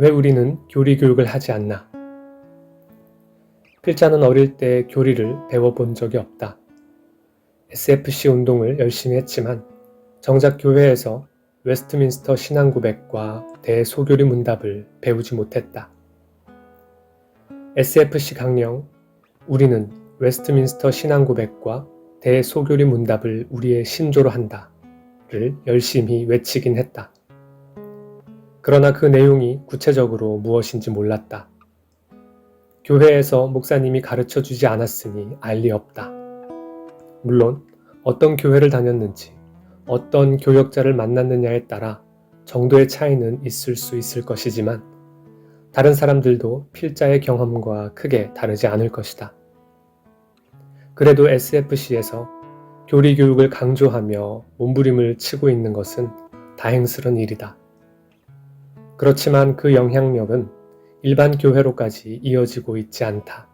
왜 우리는 교리 교육을 하지 않나? 필자는 어릴 때 교리를 배워본 적이 없다. SFC 운동을 열심히 했지만 정작 교회에서 웨스트민스터 신앙고백과 대소교리 문답을 배우지 못했다. SFC 강령, 우리는 웨스트민스터 신앙고백과 대소교리 문답을 우리의 신조로 한다를 열심히 외치긴 했다. 그러나 그 내용이 구체적으로 무엇인지 몰랐다. 교회에서 목사님이 가르쳐 주지 않았으니 알 리 없다. 물론 어떤 교회를 다녔는지, 어떤 교역자를 만났느냐에 따라 정도의 차이는 있을 수 있을 것이지만 다른 사람들도 필자의 경험과 크게 다르지 않을 것이다. 그래도 SFC에서 교리 교육을 강조하며 몸부림을 치고 있는 것은 다행스러운 일이다. 그렇지만 그 영향력은 일반 교회로까지 이어지고 있지 않다.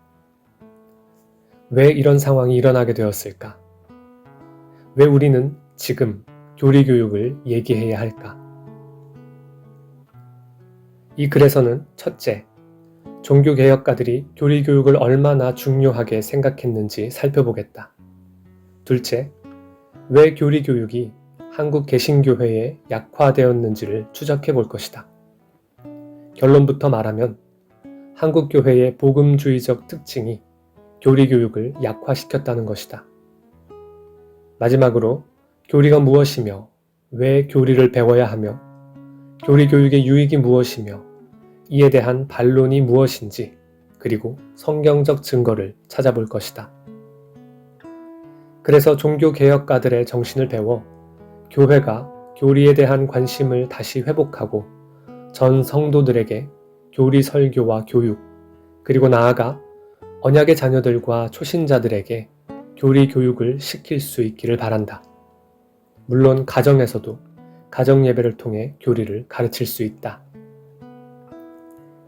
왜 이런 상황이 일어나게 되었을까? 왜 우리는 지금 교리 교육을 얘기해야 할까? 이 글에서는 첫째, 종교개혁가들이 교리 교육을 얼마나 중요하게 생각했는지 살펴보겠다. 둘째, 왜 교리 교육이 한국 개신교회에 약화되었는지를 추적해 볼 것이다. 결론부터 말하면 한국 교회의 복음주의적 특징이 교리 교육을 약화시켰다는 것이다. 마지막으로 교리가 무엇이며 왜 교리를 배워야 하며 교리 교육의 유익이 무엇이며 이에 대한 반론이 무엇인지 그리고 성경적 증거를 찾아볼 것이다. 그래서 종교개혁가들의 정신을 배워 교회가 교리에 대한 관심을 다시 회복하고 전 성도들에게 교리 설교와 교육, 그리고 나아가 언약의 자녀들과 초신자들에게 교리 교육을 시킬 수 있기를 바란다. 물론 가정에서도 가정 예배를 통해 교리를 가르칠 수 있다.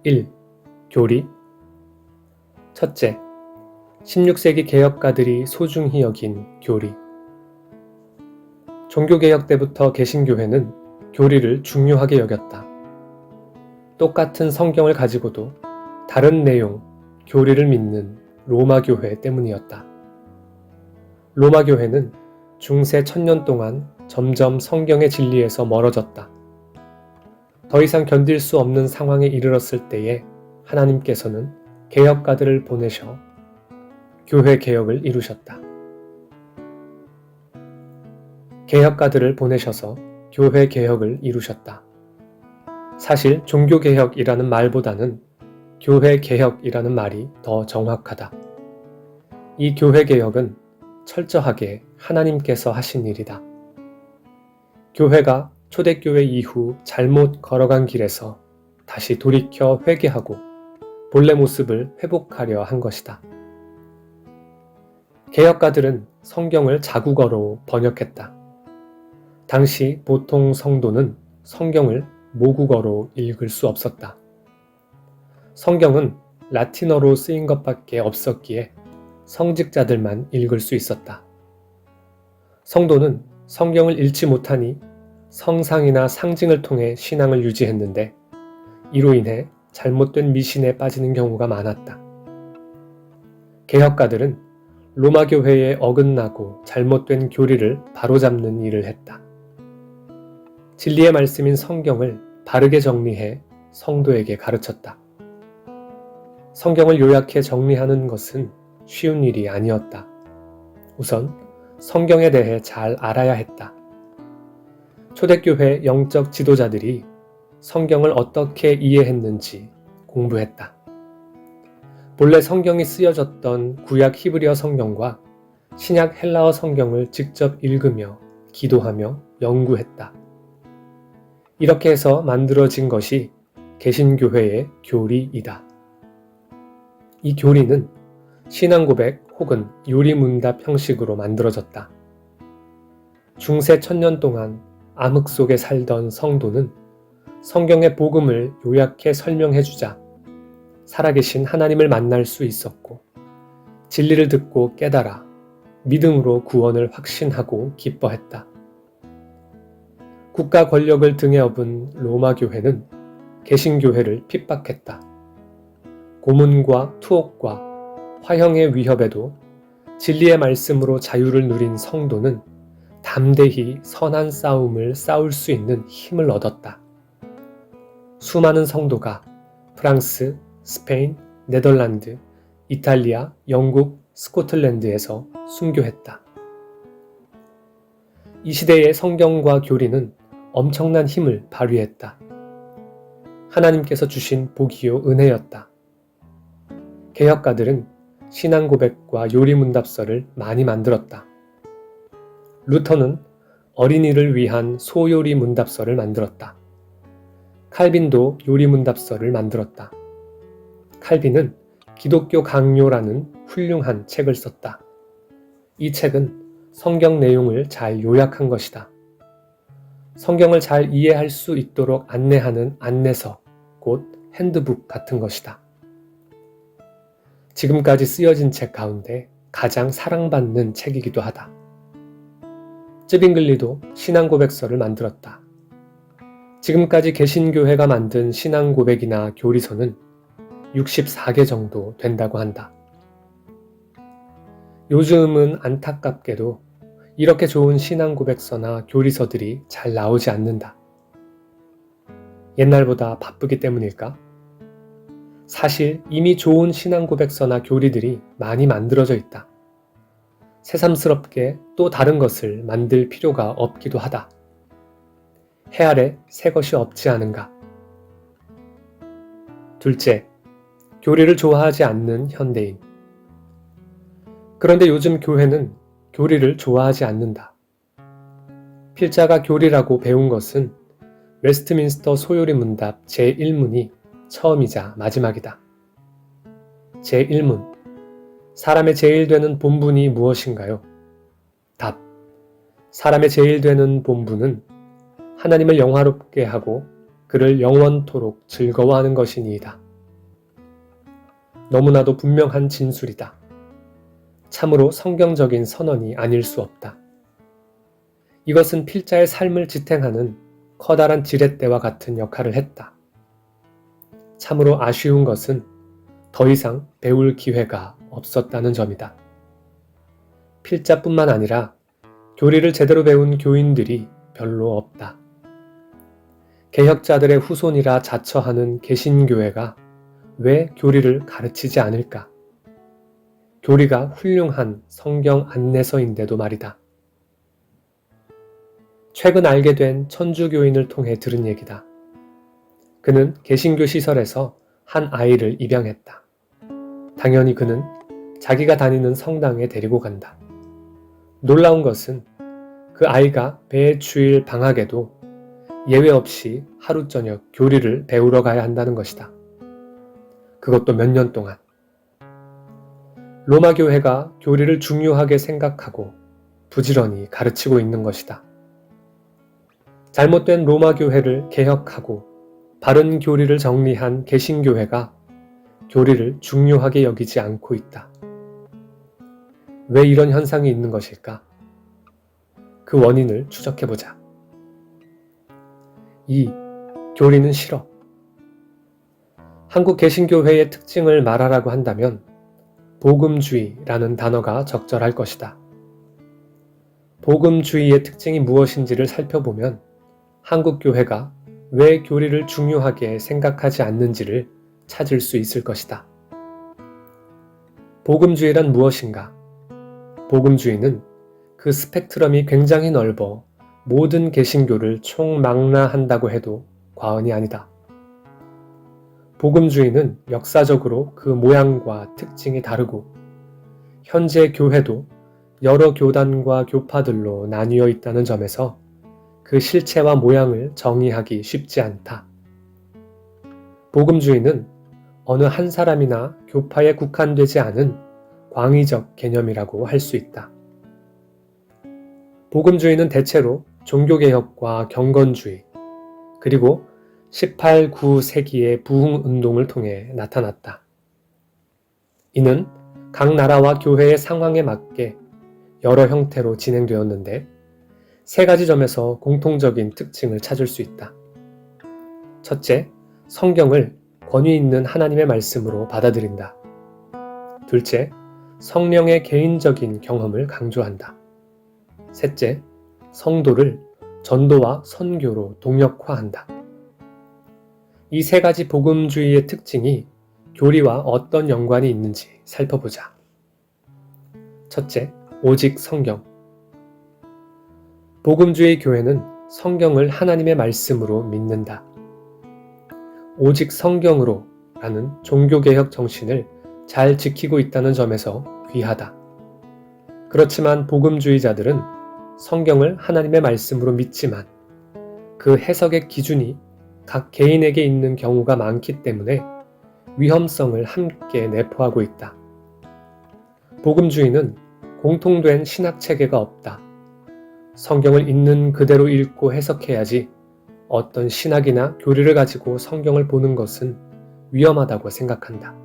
1. 교리. 첫째, 16세기 개혁가들이 소중히 여긴 교리. 종교개혁 때부터 개신교회는 교리를 중요하게 여겼다. 똑같은 성경을 가지고도 다른 내용, 교리를 믿는 로마 교회 때문이었다. 로마 교회는 중세 1000년 동안 점점 성경의 진리에서 멀어졌다. 더 이상 견딜 수 없는 상황에 이르렀을 때에 하나님께서는 개혁가들을 보내셔 교회 개혁을 이루셨다. 개혁가들을 보내셔서 교회 개혁을 이루셨다. 사실 종교개혁이라는 말보다는 교회개혁이라는 말이 더 정확하다. 이 교회개혁은 철저하게 하나님께서 하신 일이다. 교회가 초대교회 이후 잘못 걸어간 길에서 다시 돌이켜 회개하고 본래 모습을 회복하려 한 것이다. 개혁가들은 성경을 자국어로 번역했다. 당시 보통 성도는 성경을 모국어로 읽을 수 없었다. 성경은 라틴어로 쓰인 것밖에 없었기에 성직자들만 읽을 수 있었다. 성도는 성경을 읽지 못하니 성상이나 상징을 통해 신앙을 유지했는데 이로 인해 잘못된 미신에 빠지는 경우가 많았다. 개혁가들은 로마 교회에 어긋나고 잘못된 교리를 바로잡는 일을 했다. 진리의 말씀인 성경을 바르게 정리해 성도에게 가르쳤다. 성경을 요약해 정리하는 것은 쉬운 일이 아니었다. 우선 성경에 대해 잘 알아야 했다. 초대교회 영적 지도자들이 성경을 어떻게 이해했는지 공부했다. 본래 성경이 쓰여졌던 구약 히브리어 성경과 신약 헬라어 성경을 직접 읽으며 기도하며 연구했다. 이렇게 해서 만들어진 것이 개신교회의 교리이다. 이 교리는 신앙고백 혹은 요리문답 형식으로 만들어졌다. 중세 1000년 동안 암흑 속에 살던 성도는 성경의 복음을 요약해 설명해주자 살아계신 하나님을 만날 수 있었고 진리를 듣고 깨달아 믿음으로 구원을 확신하고 기뻐했다. 국가 권력을 등에 업은 로마 교회는 개신교회를 핍박했다. 고문과 투옥과 화형의 위협에도 진리의 말씀으로 자유를 누린 성도는 담대히 선한 싸움을 싸울 수 있는 힘을 얻었다. 수많은 성도가 프랑스, 스페인, 네덜란드, 이탈리아, 영국, 스코틀랜드에서 순교했다. 이 시대의 성경과 교리는 엄청난 힘을 발휘했다. 하나님께서 주신 복이요 은혜였다. 개혁가들은 신앙 고백과 요리 문답서를 많이 만들었다. 루터는 어린이를 위한 소요리 문답서를 만들었다. 칼빈도 요리 문답서를 만들었다. 칼빈은 기독교 강요라는 훌륭한 책을 썼다. 이 책은 성경 내용을 잘 요약한 것이다. 성경을 잘 이해할 수 있도록 안내하는 안내서, 곧 핸드북 같은 것이다. 지금까지 쓰여진 책 가운데 가장 사랑받는 책이기도 하다. 쯔빙글리도 신앙고백서를 만들었다. 지금까지 개신교회가 만든 신앙고백이나 교리서는 64개 정도 된다고 한다. 요즘은 안타깝게도 이렇게 좋은 신앙고백서나 교리서들이 잘 나오지 않는다. 옛날보다 바쁘기 때문일까? 사실 이미 좋은 신앙고백서나 교리들이 많이 만들어져 있다. 새삼스럽게 또 다른 것을 만들 필요가 없기도 하다. 해 아래 새 것이 없지 않은가? 둘째, 교리를 좋아하지 않는 현대인. 그런데 요즘 교회는 교리를 좋아하지 않는다. 필자가 교리라고 배운 것은 웨스트민스터 소요리 문답 제1문이 처음이자 마지막이다. 제1문. 사람의 제일 되는 본분이 무엇인가요? 답. 사람의 제일 되는 본분은 하나님을 영화롭게 하고 그를 영원토록 즐거워하는 것이니이다. 너무나도 분명한 진술이다. 참으로 성경적인 선언이 아닐 수 없다. 이것은 필자의 삶을 지탱하는 커다란 지렛대와 같은 역할을 했다. 참으로 아쉬운 것은 더 이상 배울 기회가 없었다는 점이다. 필자뿐만 아니라 교리를 제대로 배운 교인들이 별로 없다. 개혁자들의 후손이라 자처하는 개신교회가 왜 교리를 가르치지 않을까? 교리가 훌륭한 성경 안내서인데도 말이다. 최근 알게 된 천주교인을 통해 들은 얘기다. 그는 개신교 시설에서 한 아이를 입양했다. 당연히 그는 자기가 다니는 성당에 데리고 간다. 놀라운 것은 그 아이가 배주일 방학에도 예외 없이 하루 저녁 교리를 배우러 가야 한다는 것이다. 그것도 몇 년 동안. 로마 교회가 교리를 중요하게 생각하고 부지런히 가르치고 있는 것이다. 잘못된 로마 교회를 개혁하고 바른 교리를 정리한 개신교회가 교리를 중요하게 여기지 않고 있다. 왜 이런 현상이 있는 것일까? 그 원인을 추적해보자. 2. 교리는 싫어. 한국 개신교회의 특징을 말하라고 한다면 복음주의라는 단어가 적절할 것이다. 복음주의의 특징이 무엇인지를 살펴보면 한국 교회가 왜 교리를 중요하게 생각하지 않는지를 찾을 수 있을 것이다. 복음주의란 무엇인가? 복음주의는 그 스펙트럼이 굉장히 넓어 모든 개신교를 총망라한다고 해도 과언이 아니다. 복음주의는 역사적으로 그 모양과 특징이 다르고 현재 교회도 여러 교단과 교파들로 나뉘어 있다는 점에서 그 실체와 모양을 정의하기 쉽지 않다. 복음주의는 어느 한 사람이나 교파에 국한되지 않은 광의적 개념이라고 할 수 있다. 복음주의는 대체로 종교개혁과 경건주의, 그리고 18, 9세기의 부흥운동을 통해 나타났다. 이는 각 나라와 교회의 상황에 맞게 여러 형태로 진행되었는데 세 가지 점에서 공통적인 특징을 찾을 수 있다. 첫째, 성경을 권위 있는 하나님의 말씀으로 받아들인다. 둘째, 성령의 개인적인 경험을 강조한다. 셋째, 성도를 전도와 선교로 동역화한다. 이 세 가지 복음주의의 특징이 교리와 어떤 연관이 있는지 살펴보자. 첫째, 오직 성경. 복음주의 교회는 성경을 하나님의 말씀으로 믿는다. 오직 성경으로 라는 종교개혁 정신을 잘 지키고 있다는 점에서 귀하다. 그렇지만 복음주의자들은 성경을 하나님의 말씀으로 믿지만 그 해석의 기준이 각 개인에게 있는 경우가 많기 때문에 위험성을 함께 내포하고 있다. 복음주의는 공통된 신학 체계가 없다. 성경을 있는 그대로 읽고 해석해야지 어떤 신학이나 교리를 가지고 성경을 보는 것은 위험하다고 생각한다.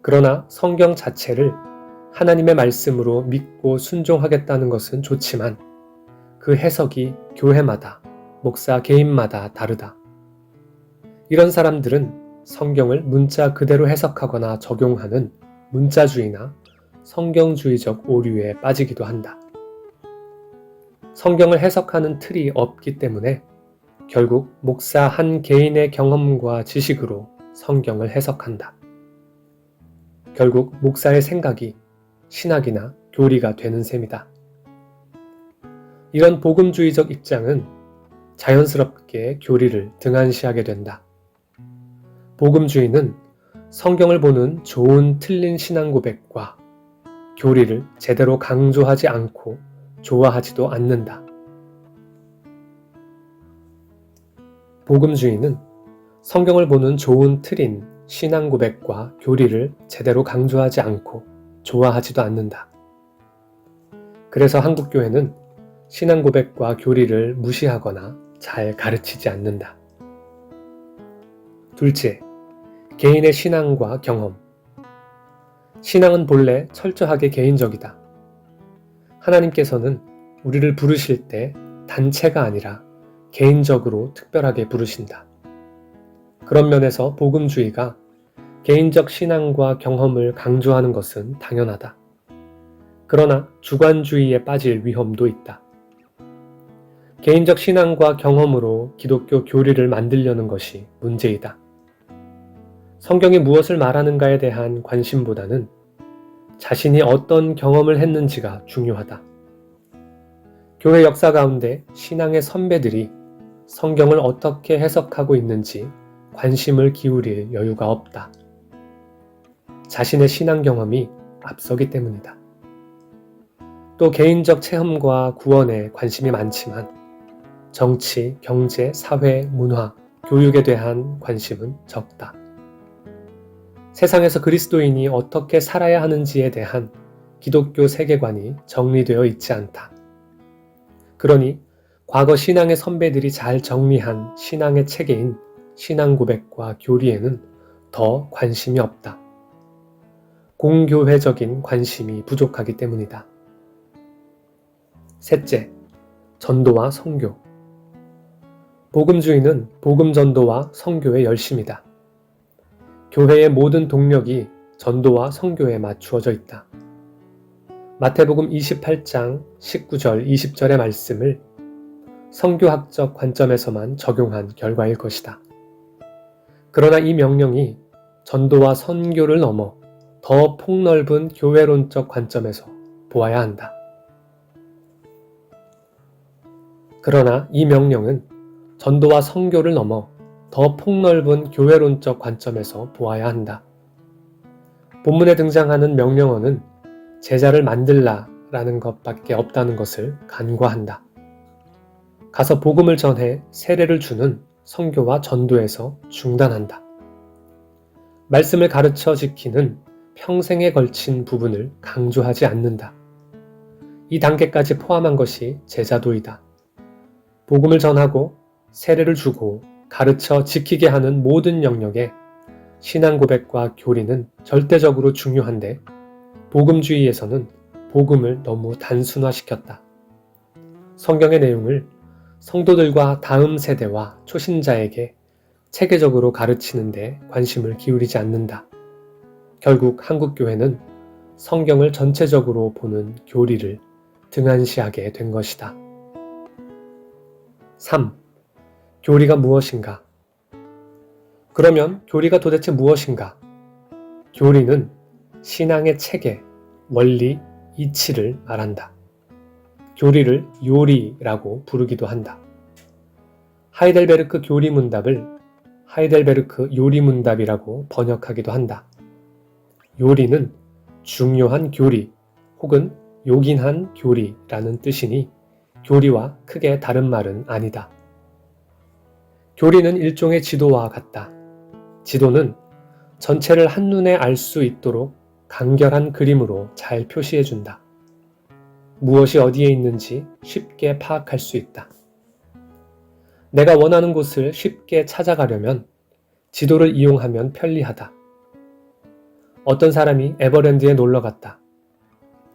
그러나 성경 자체를 하나님의 말씀으로 믿고 순종하겠다는 것은 좋지만 그 해석이 교회마다, 목사 개인마다 다르다. 이런 사람들은 성경을 문자 그대로 해석하거나 적용하는 문자주의나 성경주의적 오류에 빠지기도 한다. 성경을 해석하는 틀이 없기 때문에 결국 목사 한 개인의 경험과 지식으로 성경을 해석한다. 결국 목사의 생각이 신학이나 교리가 되는 셈이다. 이런 복음주의적 입장은 자연스럽게 교리를 등한시하게 된다. 복음주의는 성경을 보는 좋은 틀린 신앙 고백과 교리를 제대로 강조하지 않고 좋아하지도 않는다. 복음주의는 성경을 보는 좋은 틀인 신앙 고백과 교리를 제대로 강조하지 않고 좋아하지도 않는다. 그래서 한국교회는 신앙 고백과 교리를 무시하거나 잘 가르치지 않는다. 둘째, 개인의 신앙과 경험. 신앙은 본래 철저하게 개인적이다. 하나님께서는 우리를 부르실 때 단체가 아니라 개인적으로 특별하게 부르신다. 그런 면에서 복음주의가 개인적 신앙과 경험을 강조하는 것은 당연하다. 그러나 주관주의에 빠질 위험도 있다. 개인적 신앙과 경험으로 기독교 교리를 만들려는 것이 문제이다. 성경이 무엇을 말하는가에 대한 관심보다는 자신이 어떤 경험을 했는지가 중요하다. 교회 역사 가운데 신앙의 선배들이 성경을 어떻게 해석하고 있는지 관심을 기울일 여유가 없다. 자신의 신앙 경험이 앞서기 때문이다. 또 개인적 체험과 구원에 관심이 많지만 정치, 경제, 사회, 문화, 교육에 대한 관심은 적다. 세상에서 그리스도인이 어떻게 살아야 하는지에 대한 기독교 세계관이 정리되어 있지 않다. 그러니 과거 신앙의 선배들이 잘 정리한 신앙의 체계인 신앙 고백과 교리에는 더 관심이 없다. 공교회적인 관심이 부족하기 때문이다. 셋째, 전도와 선교. 복음주의는 복음 전도와 선교의 열심이다. 교회의 모든 동력이 전도와 선교에 맞추어져 있다. 마태복음 28장 19절 20절의 말씀을 선교학적 관점에서만 적용한 결과일 것이다. 그러나 이 명령이 전도와 선교를 넘어 더 폭넓은 교회론적 관점에서 보아야 한다. 그러나 이 명령은 전도와 선교를 넘어 더 폭넓은 교회론적 관점에서 보아야 한다. 본문에 등장하는 명령어는 제자를 만들라 라는 것밖에 없다는 것을 간과한다. 가서 복음을 전해 세례를 주는 선교와 전도에서 중단한다. 말씀을 가르쳐 지키는 평생에 걸친 부분을 강조하지 않는다. 이 단계까지 포함한 것이 제자도이다. 복음을 전하고 세례를 주고 가르쳐 지키게 하는 모든 영역에 신앙 고백과 교리는 절대적으로 중요한데 복음주의에서는 복음을 너무 단순화시켰다. 성경의 내용을 성도들과 다음 세대와 초신자에게 체계적으로 가르치는데 관심을 기울이지 않는다. 결국 한국 교회는 성경을 전체적으로 보는 교리를 등한시하게 된 것이다. 3. 교리가 무엇인가? 그러면 교리가 도대체 무엇인가? 교리는 신앙의 체계, 원리, 이치를 말한다. 교리를 요리라고 부르기도 한다. 하이델베르크 교리문답을 하이델베르크 요리문답이라고 번역하기도 한다. 요리는 중요한 교리 혹은 요긴한 교리라는 뜻이니 교리와 크게 다른 말은 아니다. 교리는 일종의 지도와 같다. 지도는 전체를 한눈에 알 수 있도록 간결한 그림으로 잘 표시해준다. 무엇이 어디에 있는지 쉽게 파악할 수 있다. 내가 원하는 곳을 쉽게 찾아가려면 지도를 이용하면 편리하다. 어떤 사람이 에버랜드에 놀러 갔다.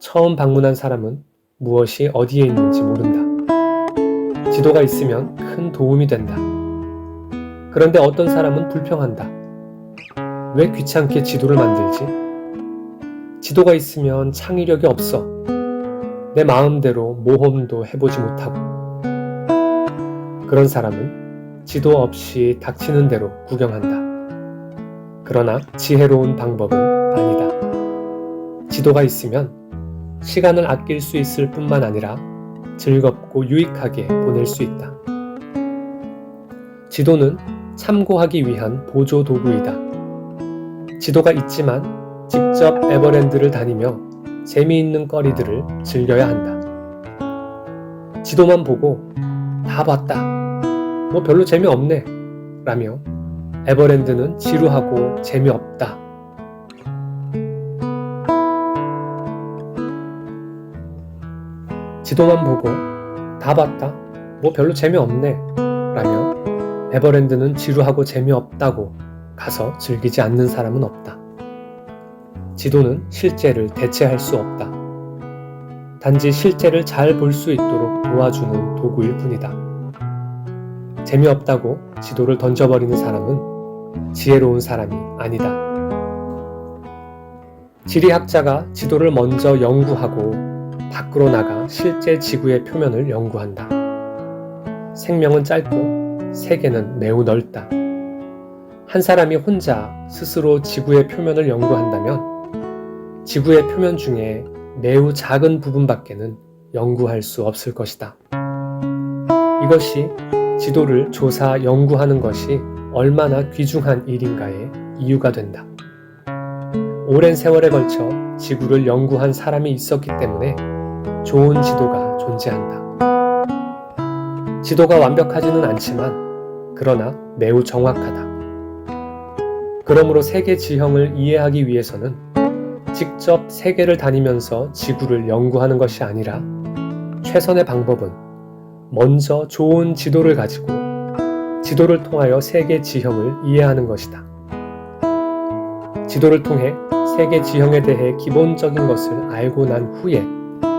처음 방문한 사람은 무엇이 어디에 있는지 모른다. 지도가 있으면 큰 도움이 된다. 그런데 어떤 사람은 불평한다. 왜 귀찮게 지도를 만들지? 지도가 있으면 창의력이 없어. 내 마음대로 모험도 해보지 못하고. 그런 사람은 지도 없이 닥치는 대로 구경한다. 그러나 지혜로운 방법은 아니다. 지도가 있으면 시간을 아낄 수 있을 뿐만 아니라 즐겁고 유익하게 보낼 수 있다. 지도는 참고하기 위한 보조 도구이다. 지도가 있지만 직접 에버랜드를 다니며 재미있는 거리들을 즐겨야 한다. 지도만 보고 다 봤다. 뭐 별로 재미없네 라며 에버랜드는 지루하고 재미없다. 지도만 보고 다 봤다. 뭐 별로 재미없네 라며 에버랜드는 지루하고 재미없다고 가서 즐기지 않는 사람은 없다. 지도는 실제를 대체할 수 없다. 단지 실제를 잘 볼 수 있도록 도와주는 도구일 뿐이다. 재미없다고 지도를 던져버리는 사람은 지혜로운 사람이 아니다. 지리학자가 지도를 먼저 연구하고 밖으로 나가 실제 지구의 표면을 연구한다. 생명은 짧고 세계는 매우 넓다. 한 사람이 혼자 스스로 지구의 표면을 연구한다면 지구의 표면 중에 매우 작은 부분밖에는 연구할 수 없을 것이다. 이것이 지도를 조사, 연구하는 것이 얼마나 귀중한 일인가의 이유가 된다. 오랜 세월에 걸쳐 지구를 연구한 사람이 있었기 때문에 좋은 지도가 존재한다. 지도가 완벽하지는 않지만 그러나 매우 정확하다. 그러므로 세계 지형을 이해하기 위해서는 직접 세계를 다니면서 지구를 연구하는 것이 아니라 최선의 방법은 먼저 좋은 지도를 가지고 지도를 통하여 세계 지형을 이해하는 것이다. 지도를 통해 세계 지형에 대해 기본적인 것을 알고 난 후에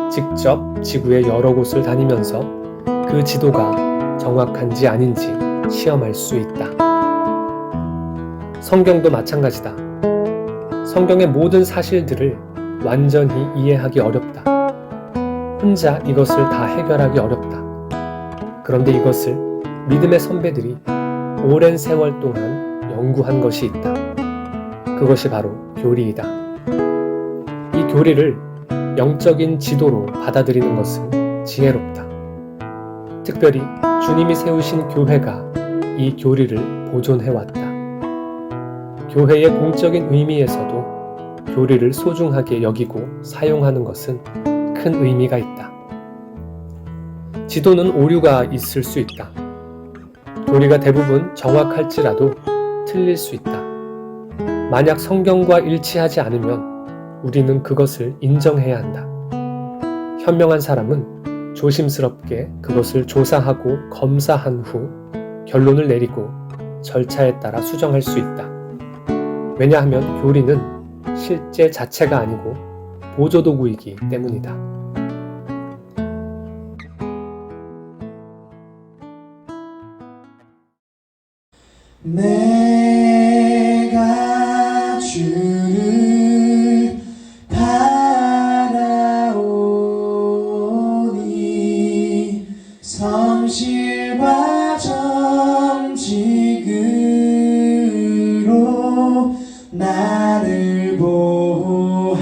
직접 지구의 여러 곳을 다니면서 그 지도가 정확한지 아닌지 시험할 수 있다. 성경도 마찬가지다. 성경의 모든 사실들을 완전히 이해하기 어렵다. 혼자 이것을 다 해결하기 어렵다. 그런데 이것을 믿음의 선배들이 오랜 세월 동안 연구한 것이 있다. 그것이 바로 교리이다. 이 교리를 영적인 지도로 받아들이는 것은 지혜롭다. 특별히 주님이 세우신 교회가 이 교리를 보존해왔다. 교회의 공적인 의미에서도 교리를 소중하게 여기고 사용하는 것은 큰 의미가 있다. 지도는 오류가 있을 수 있다. 교리가 대부분 정확할지라도 틀릴 수 있다. 만약 성경과 일치하지 않으면 우리는 그것을 인정해야 한다. 현명한 사람은 조심스럽게 그것을 조사하고 검사한 후 결론을 내리고 절차에 따라 수정할 수 있다. 왜냐하면 교리는 실제 자체가 아니고 보조도구이기 때문이다. 내가 주를 바라오니 성실과 정직으로 나를 보호하소서.